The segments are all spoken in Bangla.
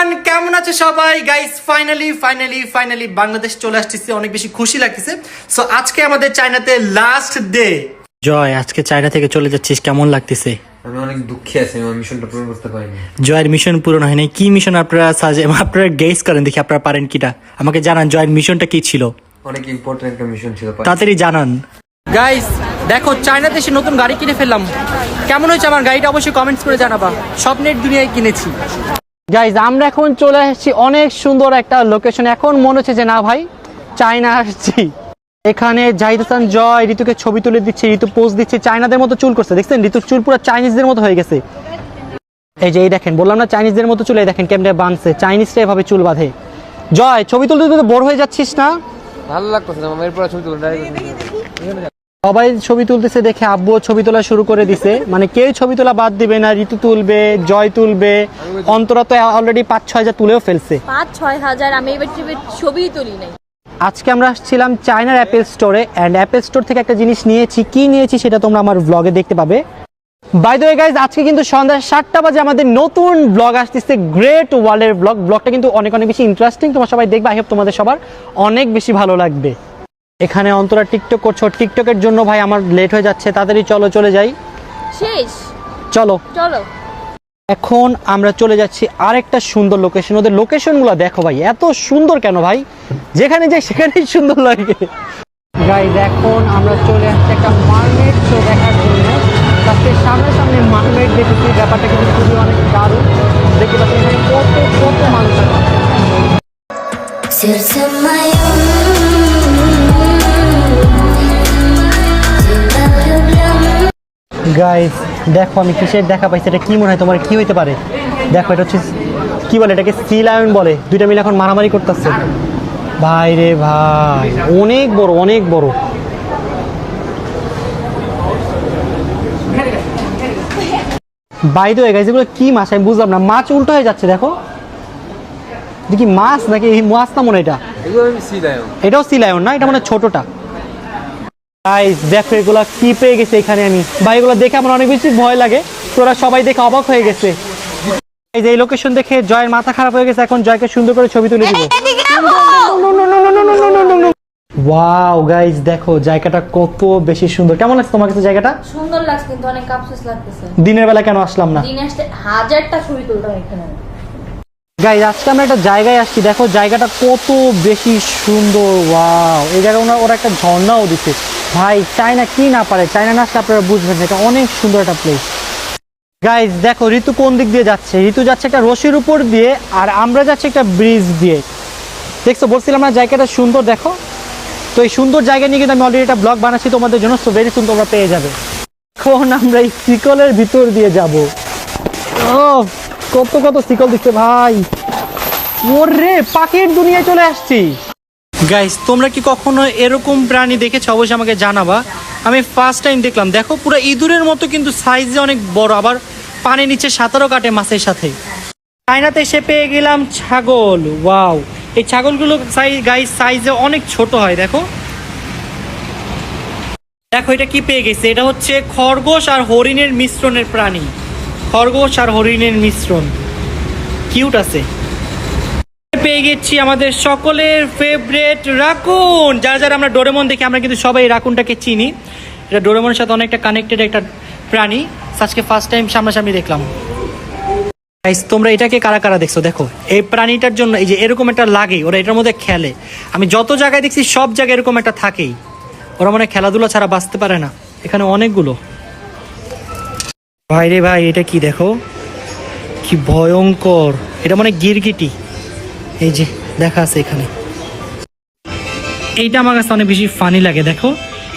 এভরিওয়ান, কেমন আছে সবাই? গাইস ফাইনালি বাংলাদেশ চলে আসতেছে, অনেক বেশি খুশি লাগতেছে। সো আজকে আমাদের চায়নাতে লাস্ট ডে। জয়, আজকে চায়না থেকে চলে যাচ্ছিস, কেমন লাগতেছে? আমি অনেক দুঃখী আছি, আমি মিশনটা পূরণ করতে পারিনি। জয়ের মিশন পূরণ হয় নাই। কি মিশন আপনারা আপনারা গেস করেন দেখি, আপনারা পারেন কিটা? আমাকে জানান জয়ের মিশনটা কি ছিল। অনেক ইম্পর্টেন্ট একটা মিশন ছিল, তাড়াতাড়ি জানান। গাইস দেখো, চায়নাতে এসে নতুন গাড়ি কিনে ফেললাম। কেমন হয়েছে আমার গাড়িটা অবশ্যই কমেন্টস করে জানাবা। স্বপ্নের দুনিয়ায় কিনেছি। গাইজ আমরা এখন চলে এসেছি অনেক সুন্দর একটা লোকেশন। এখন মনে হচ্ছে যে না ভাই চায়না আসছি। এখানে জাহিদ হাসান জয় ঋতুকে ছবি তুলে দিচ্ছে, ঋতু পোজ দিচ্ছে, চায়নাদের মতো চুল করছে। দেখছেন ঋতুর চুল পুরো চাইনিজদের মতো হয়ে গেছে। এই যে এই দেখেন, বললাম না চাইনিজদের মতো চুল, এই দেখেন কেমনে বাঁধছে। চাইনিজরা এভাবে চুল বাঁধে। জয় ছবি তুলতে তুলতে বোর হয়ে যাচ্ছিস না? ভালো লাগতেছে না, এরপর ছবি তুলুন। সবাই ছবি তুলতেছে দেখে আব্বুও ছবি তোলা শুরু করে দিছে। মানে কেউ ছবি তোলা বাদ দিবে না। ঋতু তুলবে, জয় তুলবে, অন্তরা তো অলরেডি 5-6 হাজার তুলেও ফেলছে। 5-6 হাজার আমি এবার ছবি তুলি নাই। আজকে আমরা আসছিলাম চায়নার অ্যাপেল স্টোরে, অ্যান্ড অ্যাপেল স্টোর থেকে একটা জিনিস নিয়েছি। কি নিয়েছি সেটা তোমরা আমার ব্লগে দেখতে পাবে। বাই দ্য ওয়ে গাইজ, আজকে কিন্তু সন্ধ্যা 7টা বাজে আমাদের নতুন ব্লগ আসতেছে, গ্রেট ওয়ার্ল্ডের ব্লগ। ব্লগটা কিন্তু অনেক বেশি ইন্টারেস্টিং, তোমরা সবাই দেখবে। আই হোপ তোমাদের সবার অনেক বেশি ভালো লাগবে। এখানে অন্তরা টিকটক করছো, টিকটকের জন্য ভাই আমার লেট হয়ে যাচ্ছে। তাড়াতাড়ি চলো, চলে যাই। শেষ, চলো চলো। এখন আমরা চলে যাচ্ছি আরেকটা সুন্দর লোকেশন। ওদের লোকেশনগুলো দেখো ভাই, এত সুন্দর কেন ভাই? যেখানে যাই সেখানেই সুন্দর লাগে। গাইজ এখন আমরা চলে আসছি একটা মার্মেড শো দেখার জন্য। আজকে সামনাসামনি মার্মেড দেখেছি, ব্যাপারটা কিন্তু খুবই অনেক দারুণ। দেখতে পাচ্ছি এখানে কত মানুষ আছে। গাইস দেখো আমি কিসের দেখা পাইছি। এটা কি মনে হয় তোমার? কি হইতে পারে? দেখো এটা হচ্ছে কি বলে, এটাকে সি লায়ন বলে। দুইটা মিলে এখন মারামারি করতেছে। ভাই রে ভাই, অনেক বড় অনেক বড়। বাই দ্য ওয়ে গাইস, এগুলো কি মাছ আমি বুঝলাম না। মাছ উল্টো হয়ে যাচ্ছে দেখো। এটা কি মাছ নাকি মাছ না মনে? এটাও সি লায়ন না, এটা মানে ছোটটা। গাইস দেখো এগুলা কি পেয়ে গেছে এখানে আমি। ভাই এগুলো দেখে আমার অনেক বেশি ভয় লাগে। তোরা সবাই দেখে অবাক হয়ে গেছে। এই লোকেশন দেখে জয়ের মাথা খারাপ হয়ে গেছে। এখন জয়কে সুন্দর করে ছবি তুলে দিব। ওয়াও গাইস দেখো জায়গাটা কত বেশি সুন্দর। কেমন লাগছে তোমার কাছে জায়গাটা? সুন্দর লাগছে কিন্তু অনেক আফসোস লাগতেছে। দিনের বেলা কেন আসলাম না? দিনে আসতে 1000টা ছবি তুলতাম এখানে। গাইস আজকে আমরা একটা জায়গায় আসছি, দেখো জায়গাটা কত বেশি সুন্দর। ওয়াও, এই জায়গায় ওরা একটা ঝর্ণাও দিচ্ছে। ভাই চায়না কি না পারে, চায়না না আসলে আপনারা বুঝবেন। এটা অনেক সুন্দর একটা প্লেস। গাইস দেখো ঋতু কোন দিক দিয়ে যাচ্ছে। ঋতু যাচ্ছে একটা রশির উপর দিয়ে, আর আমরা যাচ্ছি একটা ব্রিজ দিয়ে। দেখছো বলছিলাম না জায়গাটা সুন্দর। দেখো তো এই সুন্দর জায়গা নিয়ে কিন্তু আমি অলরেডি একটা ব্লগ বানাচ্ছি তোমাদের জন্য। সো ভেরি সুন তোমরা পেয়ে যাবে। এখন আমরা এই সিকলের ভিতর দিয়ে যাব। ও কত সিকল দিচ্ছে ভাই। ওরে পাখির দুনিয়ায় চলে আসছি। গাইস তোমরা কি কখনো এরকম প্রাণী দেখেছো? অবশ্যই আমাকে জানাবা। আমি ফার্স্ট টাইম দেখলাম। দেখো পুরো ইঁদুরের মতো, কিন্তু সাইজে অনেক বড়, আবার পানির নিচে সাঁতারও কাটে মাছের সাথে। চায়নাতে এসে পেয়ে গেলাম ছাগল। ওয়াও, এই ছাগলগুলো সাইজে অনেক ছোট হয়। দেখো দেখো এটা কি পেয়ে গেছে। এটা হচ্ছে খরগোশ আর হরিণের মিশ্রণের প্রাণী। খরগোশ আর হরিণের মিশ্রণ, কিউট আছে। পেয়ে গেছি আমাদের সকলের ফেভারিট রাকুন। যারা আমরা ডোরেমন দেখি, আমরা কিন্তু সবাই রাকুনটাকে চিনি। এটা ডোরেমনের সাথে অনেকটা কানেক্টেড একটা প্রাণী। আজকে ফার্স্ট টাইম সামনাসামনি দেখলাম। গাইস তোমরা এটাকে কারা কারা দেখছো? দেখো এই প্রাণীটার জন্য এই যে এরকম একটা লাগে, ওরা এটার মধ্যে খেলে। আমি যত জায়গায় দেখছি সব জায়গায় এরকম একটা থাকেই। ওরা মানে খেলাধুলা ছাড়া বাঁচতে পারে না। এখানে অনেকগুলো। ভাই রে ভাই, এটা কি দেখো, কি ভয়ঙ্কর। এটা মানে গিরগিটি। এই যে দেখা আছে এখানে। এইটা আমার কাছে অনেক বেশি ফানি লাগে। দেখো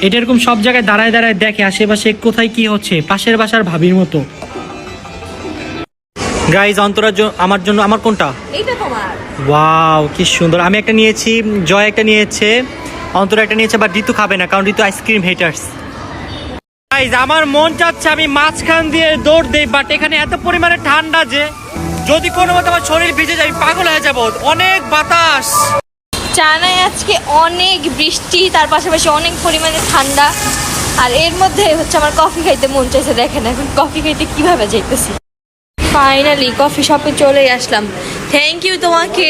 এটা এরকম সব জায়গায় দাঁড়ায় দেখে আশেপাশে কোথায় কি হচ্ছে, পাশের বাসার ভাবির মতো। গাইজ অন্তরা আমার জন্য, আমার কোনটা? এইটা তোমার। ওয়াও কি সুন্দর। আমি একটা নিয়েছি, জয় একটা নিয়েছে, অন্তরা একটা নিয়েছে। বাট ঋতু খাবে না, কারণ ঋতু আইসক্রিম হেটার্স। গাইজ আমার মন চাচ্ছে আমি মাঝখান দিয়ে দৌড় দেই, বাট এখানে এত পরিমাণে ঠান্ডা যে যদি কোনো মতো আমার শরীর ভিজে যায় পাগল হয়ে যাবো। অনেক বাতাস। চায়নায় আজকে অনেক বৃষ্টি, তার পাশাপাশি অনেক পরিমাণে ঠান্ডা। আর এর মধ্যে হচ্ছে আমার কফি খাইতে মন চাইছে। দেখেন এখন কফি খাইতে কিভাবে যাইতেছি। ফাইনালি কফি শপে চলে আসলাম। থ্যাংক ইউ তোমাকে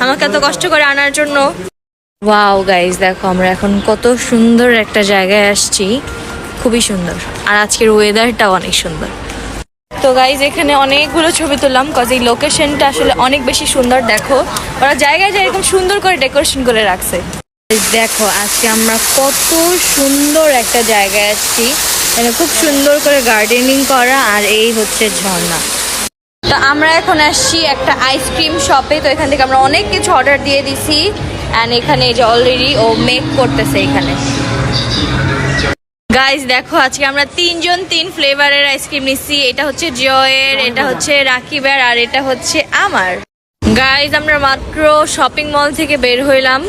আমাকে এত কষ্ট করে আনার জন্য। ওয়াও গাইস, দেখো আমরা এখন কত সুন্দর একটা জায়গায় আসছি, খুবই সুন্দর। আর আজকের ওয়েদারটাও অনেক সুন্দর। তো গাইজ এখানে অনেকগুলো ছবি তুললাম, কজ এই লোকেশনটা আসলে অনেক বেশি সুন্দর। দেখো ওরা জায়গায় এরকম সুন্দর করে ডেকোরেশন করে রাখছে। দেখো আজকে আমরা কত সুন্দর একটা জায়গায় আসছি, এখানে খুব সুন্দর করে গার্ডেনিং করা, আর এই হচ্ছে ঝর্ণা। তো আমরা এখন আসছি একটা আইসক্রিম শপে। তো এখান থেকে আমরা অনেক কিছু অর্ডার দিয়ে দিছি, অ্যান্ড এখানে এই যে অলরেডি ও মেক করতেছে এখানে। গাইজ দেখো আজকে আমরা 3 জন 3 ফ্লেভারের আইসক্রিম নিচ্ছি। এটা হচ্ছে জয়ের, এটা হচ্ছে রাকিবের, আর এটা হচ্ছে আমার। গাইজ আমরা মাত্র শপিং মল থেকে বের হইলাম,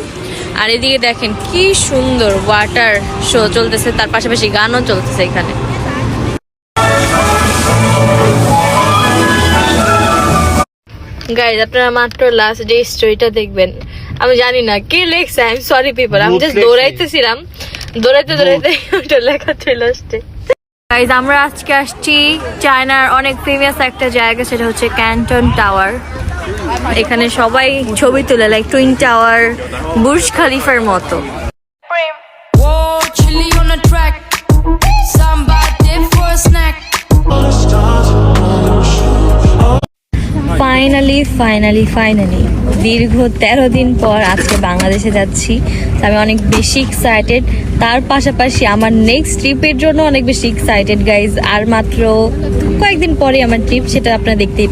আর এদিকে দেখেন কি সুন্দর ওয়াটার শো চলতেছে, তার পাশাপাশি গানও চলতেছে এখানে। গাইজ আপনারা মাত্র লাস্ট ডে স্টোরিটা দেখবেন। আমি জানি না কে লেখছে, আই এম সরি পিপল, আমি জাস্ট দৌড়াইতেছিলাম, দৌড়াইতে ওটা লেখা চলে আসছে। গাইজ আমরা আজকে আসছি চায়নার অনেক ফেমাস একটা জায়গা, সেটা হচ্ছে ক্যান্টন টাওয়ার। এখানে সবাই ছবি তুলে, লাইক টুইন টাওয়ার, বুর্জ খালিফার মতো। Whoa, chilly on the track. Somebody for a snack. Finally দীর্ঘ 13 দিন পর আজকে বাংলাদেশে যাচ্ছি। তো আমি অনেক বেশি এক্সাইটেড, তার পাশাপাশি আমার নেক্সট ট্রিপের জন্য অনেক বেশি এক্সাইটেড গাইজ। আর মাত্র কয়েকদিন পরে আমার ট্রিপ, সেটা আপনারা দেখতেই